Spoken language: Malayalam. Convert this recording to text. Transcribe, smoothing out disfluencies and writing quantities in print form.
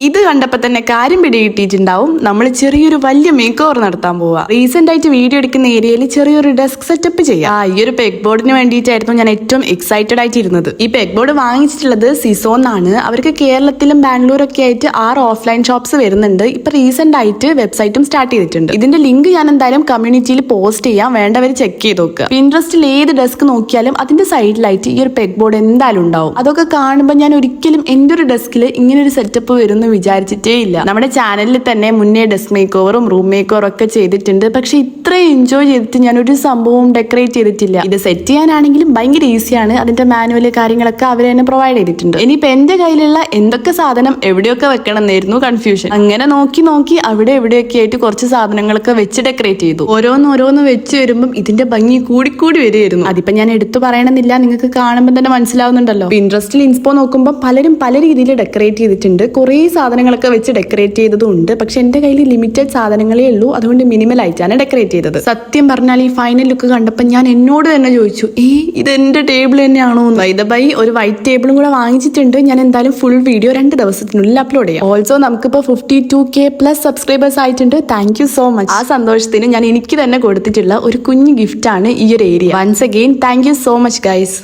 ഇത് കണ്ടപ്പോൾ തന്നെ കാര്യം പിടികിട്ടിയിട്ടുണ്ടാവും. നമ്മൾ ചെറിയൊരു വലിയ മേക്ക് ഓവർ നടത്താൻ പോവാ. റീസെന്റ് ആയിട്ട് വീഡിയോ എടുക്കുന്ന ഏരിയയിൽ ചെറിയൊരു ഡെസ്ക് സെറ്റപ്പ് ചെയ്യാം. ഈ ഒരു പെഗ് ബോർഡിന് വേണ്ടിയിട്ടായിരുന്നു ഞാൻ ഏറ്റവും എക്സൈറ്റഡ് ആയിട്ടിരുന്നത്. ഈ പെഗ് ബോർഡ് വാങ്ങിച്ചിട്ടുള്ളത് സിസോന്നാണ്. അവർക്ക് കേരളത്തിലും ബാംഗ്ലൂരൊക്കെ ആയിട്ട് 6 ഓഫ്ലൈൻ ഷോപ്സ് വരുന്നുണ്ട്. ഇപ്പൊ റീസെന്റ് ആയിട്ട് വെബ്സൈറ്റും സ്റ്റാർട്ട് ചെയ്തിട്ടുണ്ട്. ഇതിന്റെ ലിങ്ക് ഞാൻ എന്തായാലും കമ്മ്യൂണിറ്റിയിൽ പോസ്റ്റ് ചെയ്യാം, വേണ്ടവർ ചെക്ക് ചെയ്ത് നോക്കുക. പിൻട്രസ്റ്റിൽ ഏത് ഡെസ്ക് നോക്കിയാലും അതിന്റെ സൈഡിലായിട്ട് ഈ ഒരു പെഗ് ബോർഡ് എന്തായാലും ഉണ്ടാവും. അതൊക്കെ കാണുമ്പോൾ ഞാൻ ഒരിക്കലും എന്റെ ഒരു ഡെസ്കിൽ ഇങ്ങനെ ഒരു സെറ്റപ്പ് വരുന്നു വിചാരിച്ചിട്ടേ ഇല്ല. നമ്മുടെ ചാനലിൽ തന്നെ മുന്നേ ഡെസ്ക് മേക്ക് ഓവറും റൂം മേക്ക് ഓവറും ഒക്കെ ചെയ്തിട്ടുണ്ട്. പക്ഷെ ഇത്രയും എൻജോയ് ചെയ്തിട്ട് ഞാൻ ഒരു സംഭവവും ഡെക്കറേറ്റ് ചെയ്തിട്ടില്ല. ഇത് സെറ്റ് ചെയ്യാനാണെങ്കിലും ഭയങ്കര ഈസിയാണ്. അതിന്റെ മാനുവൽ കാര്യങ്ങളൊക്കെ അവർ തന്നെ പ്രൊവൈഡ് ചെയ്തിട്ടുണ്ട്. ഇനിയിപ്പോ എന്റെ കയ്യിലുള്ള എന്തൊക്കെ സാധനം എവിടെയൊക്കെ വെക്കണം എന്നായിരുന്നു കൺഫ്യൂഷൻ. അങ്ങനെ നോക്കി നോക്കി അവിടെ എവിടെയൊക്കെ ആയിട്ട് കുറച്ച് സാധനങ്ങളൊക്കെ വെച്ച് ഡെക്കറേറ്റ് ചെയ്തു. ഓരോന്ന് വെച്ച് വരുമ്പോൾ ഇതിന്റെ ഭംഗി കൂടിക്കൂടി വരികയായിരുന്നു. അതിപ്പോ ഞാൻ എടുത്തു പറയണമെന്നില്ല, നിങ്ങൾക്ക് കാണുമ്പോൾ തന്നെ മനസ്സിലാവുന്നുണ്ടല്ലോ. പിൻട്രസ്റ്റിൽ ഇൻസ്പോ നോക്കുമ്പോൾ പലരും പല രീതിയിൽ ഡെക്കറേറ്റ് ചെയ്തിട്ടുണ്ട്. കുറേ സാധനങ്ങളൊക്കെ വെച്ച് ഡെക്കറേറ്റ് ചെയ്തതും ഉണ്ട്. പക്ഷെ എന്റെ കയ്യിൽ ലിമിറ്റഡ് സാധനങ്ങളേ ഉള്ളൂ. അതുകൊണ്ട് മിനിമൽ ആയിട്ടാണ് ഡെക്കറേറ്റ് ചെയ്തത്. സത്യം പറഞ്ഞാൽ ഈ ഫൈനൽ ലുക്ക് കണ്ടപ്പോൾ ഞാൻ എന്നോട് തന്നെ ചോദിച്ചു, ഇത് എന്റെ ടേബിൾ തന്നെയാണോ? ബൈ ഒരു വൈറ്റ് ടേബിളും കൂടെ വാങ്ങിച്ചിട്ടുണ്ട്. ഞാൻ എന്തായാലും ഫുൾ വീഡിയോ 2 ദിവസത്തിനുള്ളിൽ അപ്ലോഡ് ചെയ്യാം. ഓൾസോ നമുക്കിപ്പോൾ 52K+ സബ്സ്ക്രൈബേഴ്സ് ആയിട്ടുണ്ട്. Thank you so much. ആ സന്തോഷത്തിന് ഞാൻ എനിക്ക് തന്നെ കൊടുത്തിട്ടുള്ള ഒരു കുഞ്ഞു ഗിഫ്റ്റ് ആണ് ഈ ഒരു area. Once again thank you so much guys.